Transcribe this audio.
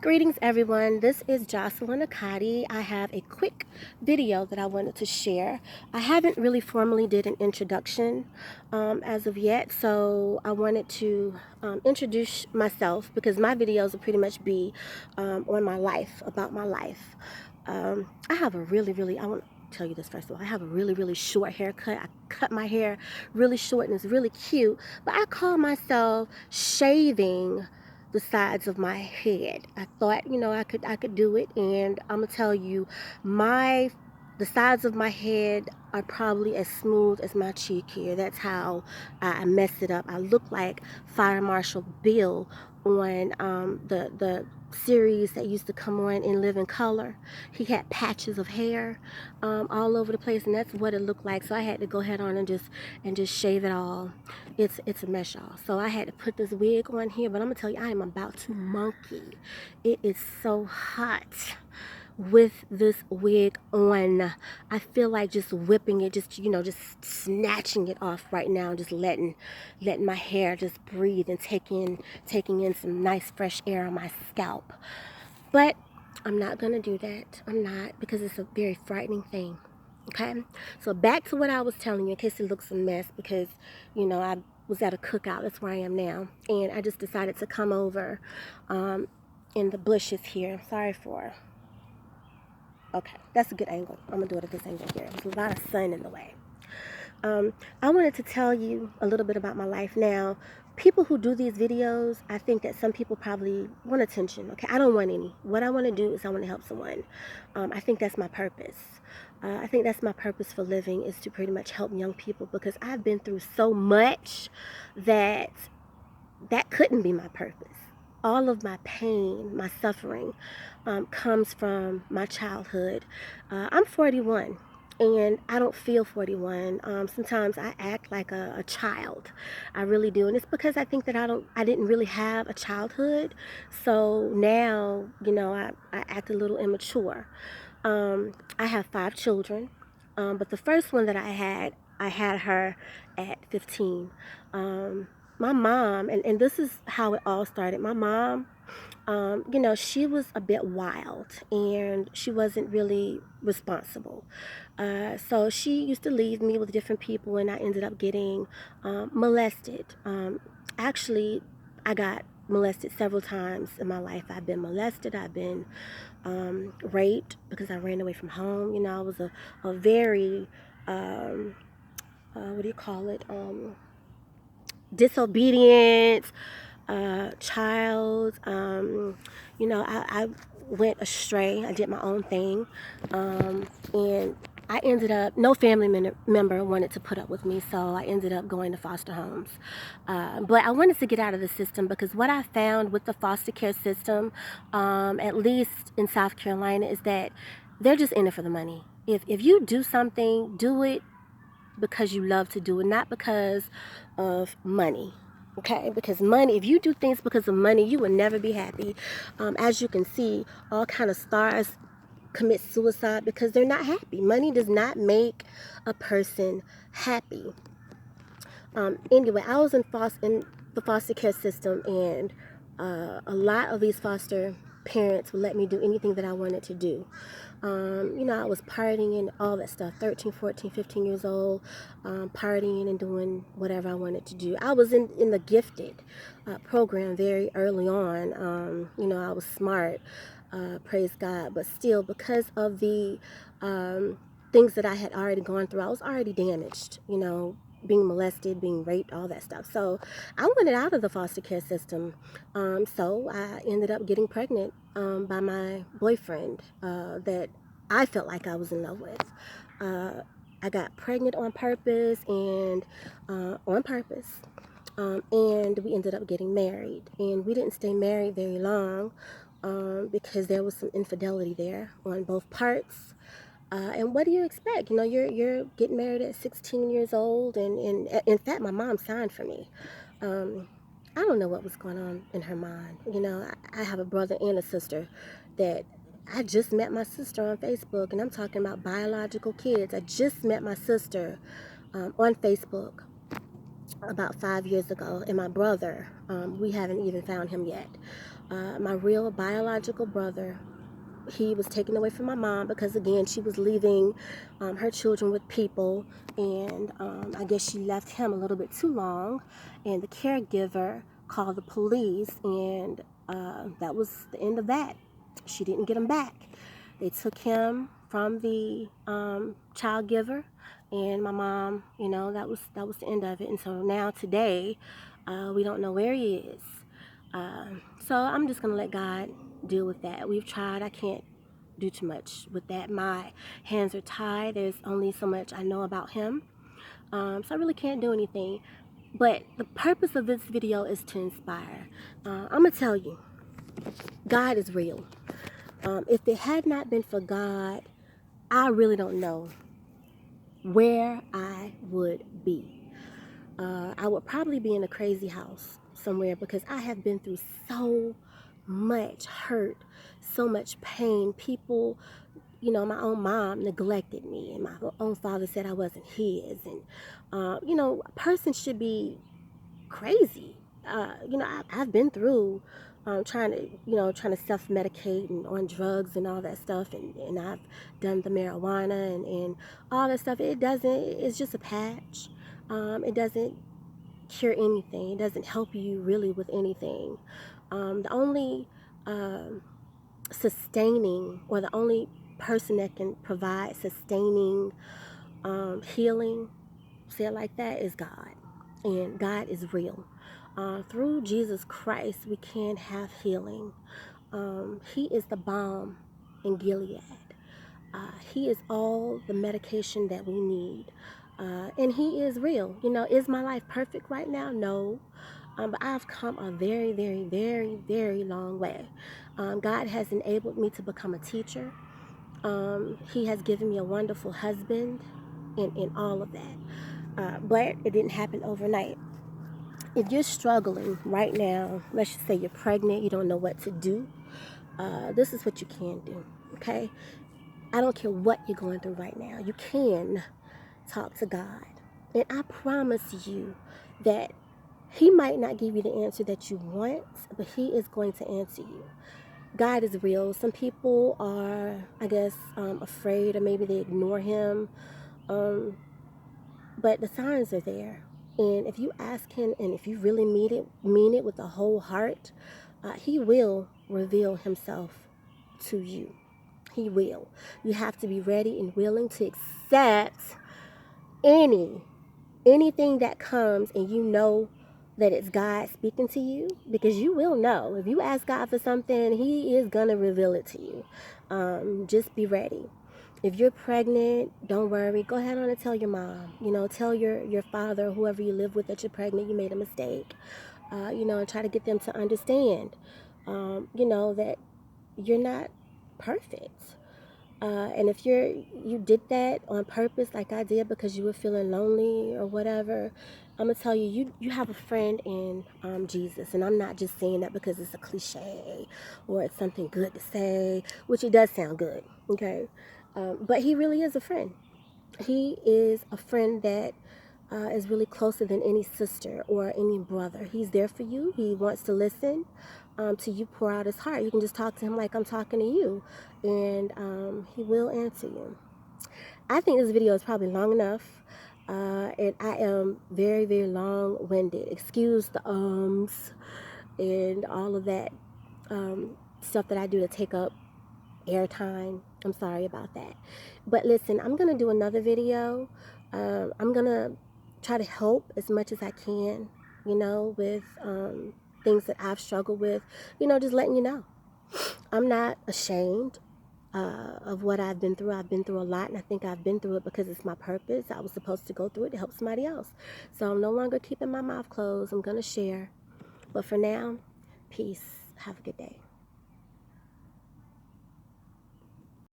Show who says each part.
Speaker 1: Greetings everyone, this is Jocelyn Akati. I have a quick video that I wanted to share. I haven't really formally did an introduction as of yet, so I wanted to introduce myself because my videos will pretty much be on my life, about my life. I have a I want to tell you this first of all. I have a really short haircut. I cut my hair really short and it's really cute, but I call myself shaving the sides of my head. I thought, I could do it, and I'm gonna tell you, the sides of my head are probably as smooth as my cheek here. That's how I messed it up. I look like Fire Marshal Bill on the series that used to come on in Living Color. He had patches of hair all over the place, and that's what it looked like. So I had to go ahead on and just shave it all. It's a mess, y'all. So I had to put this wig on here, but I'm gonna tell you, I am about to monkey. It is so hot with this wig on. I feel like just whipping it, just snatching it off right now, just letting my hair just breathe and taking in some nice fresh air on my scalp. But I'm not gonna do that. I'm not, because it's a very frightening thing. Okay, so back to what I was telling you, in case it looks a mess, because I was at a cookout. That's where I am now, and I just decided to come over in the bushes here. Sorry for. Okay, that's a good angle. I'm gonna do it at this angle here. There's a lot of sun in the way. I wanted to tell you a little bit about my life. Now, people who do these videos, I think that some people probably want attention. Okay, I don't want any. What I want to do is I want to help someone. I think that's my purpose. I think that's my purpose for living, is to pretty much help young people, because I've been through so much that couldn't be my purpose. All of my pain, my suffering, comes from my childhood. I'm 41, and I don't feel 41. Sometimes I act like a child. I really do, and it's because I think that I didn't really have a childhood. So now, I act a little immature. I have 5 children, but the first one that I had her at 15. My mom, and this is how it all started. My mom, she was a bit wild, and she wasn't really responsible. So she used to leave me with different people, and I ended up getting molested. Actually, I got molested several times in my life. I've been molested. I've been raped because I ran away from home. I was a very, what do you call it? Disobedient child. I went astray. I did my own thing, and I ended up, no family member wanted to put up with me, so I ended up going to foster homes. But I wanted to get out of the system, because what I found with the foster care system, at least in South Carolina, is that they're just in it for the money. If you do something, do it because you love to do it, not because of money. Okay, because money, if you do things because of money, you will never be happy. As you can see, all kind of stars commit suicide because they're not happy. Money does not make a person happy. Anyway, I was in the foster care system, and a lot of these foster parents would let me do anything that I wanted to do. I was partying and all that stuff, 13, 14, 15 years old, partying and doing whatever I wanted to do. I was in the gifted program very early on. I was smart, praise God, but still, because of the things that I had already gone through, I was already damaged, being molested, being raped, all that stuff. So I wanted out of the foster care system. So I ended up getting pregnant by my boyfriend that I felt like I was in love with. I got pregnant on purpose, and and we ended up getting married. And we didn't stay married very long because there was some infidelity there on both parts. And what do you expect? You're getting married at 16 years old, and in fact, my mom signed for me. I don't know what was going on in her mind. I have a brother and a sister that I just met my sister on Facebook, and I'm talking about biological kids. I just met my sister on Facebook about 5 years ago, and my brother, we haven't even found him yet. My real biological brother, he was taken away from my mom because, again, she was leaving her children with people, and I guess she left him a little bit too long, and the caregiver called the police, and that was the end of that. She didn't get him back. They took him from the child giver, and my mom, that was the end of it. And so now today, we don't know where he is. So I'm just gonna let God deal with that. We've tried. I can't do too much with that. My hands are tied. There's only so much I know about him. So I really can't do anything. But the purpose of this video is to inspire. I'm gonna tell you, God is real. If it had not been for God, I really don't know where I would be. I would probably be in a crazy house somewhere because I have been through so much hurt, so much pain. People, my own mom neglected me, and my own father said I wasn't his. And, a person should be crazy. I've been through trying to self-medicate and on drugs and all that stuff, and I've done the marijuana and all that stuff. It's just a patch. It doesn't cure anything. It doesn't help you really with anything. The only sustaining, or the only person that can provide sustaining healing, say it like that, is God. And God is real. Through Jesus Christ, we can have healing. He is the balm in Gilead. He is all the medication that we need. And he is real. Is my life perfect right now? No. But I've come a very, very, very, very long way. God has enabled me to become a teacher. He has given me a wonderful husband and all of that. But it didn't happen overnight. If you're struggling right now, let's just say you're pregnant, you don't know what to do, this is what you can do, okay? I don't care what you're going through right now. You can talk to God. And I promise you that he might not give you the answer that you want, but he is going to answer you. God is real. Some people are, I guess, afraid, or maybe they ignore him. But the signs are there. And if you ask him, and if you really mean it with a whole heart, he will reveal himself to you. He will. You have to be ready and willing to accept anything that comes, and you know that it's God speaking to you, because you will know. If you ask God for something, he is going to reveal it to you. Just be ready. If you're pregnant, don't worry. Go ahead on and tell your mom. Tell your father, whoever you live with, that you're pregnant, you made a mistake. And try to get them to understand, that you're not perfect. And if you did that on purpose, like I did, because you were feeling lonely or whatever, I'm gonna tell you, you have a friend in Jesus. And I'm not just saying that because it's a cliche or it's something good to say, which it does sound good, okay? But he really is a friend. He is a friend that is really closer than any sister or any brother. He's there for you. He wants to listen to you pour out his heart. You can just talk to him like I'm talking to you, and he will answer you. I think this video is probably long enough, and I am very, very long-winded. Excuse the and all of that stuff that I do to take up airtime. I'm sorry about that. But listen, I'm going to do another video. I'm going to try to help as much as I can, with things that I've struggled with, just letting you know. I'm not ashamed of what I've been through. I've been through a lot, and I think I've been through it because it's my purpose. I was supposed to go through it to help somebody else. So I'm no longer keeping my mouth closed. I'm going to share. But for now, peace. Have a good day.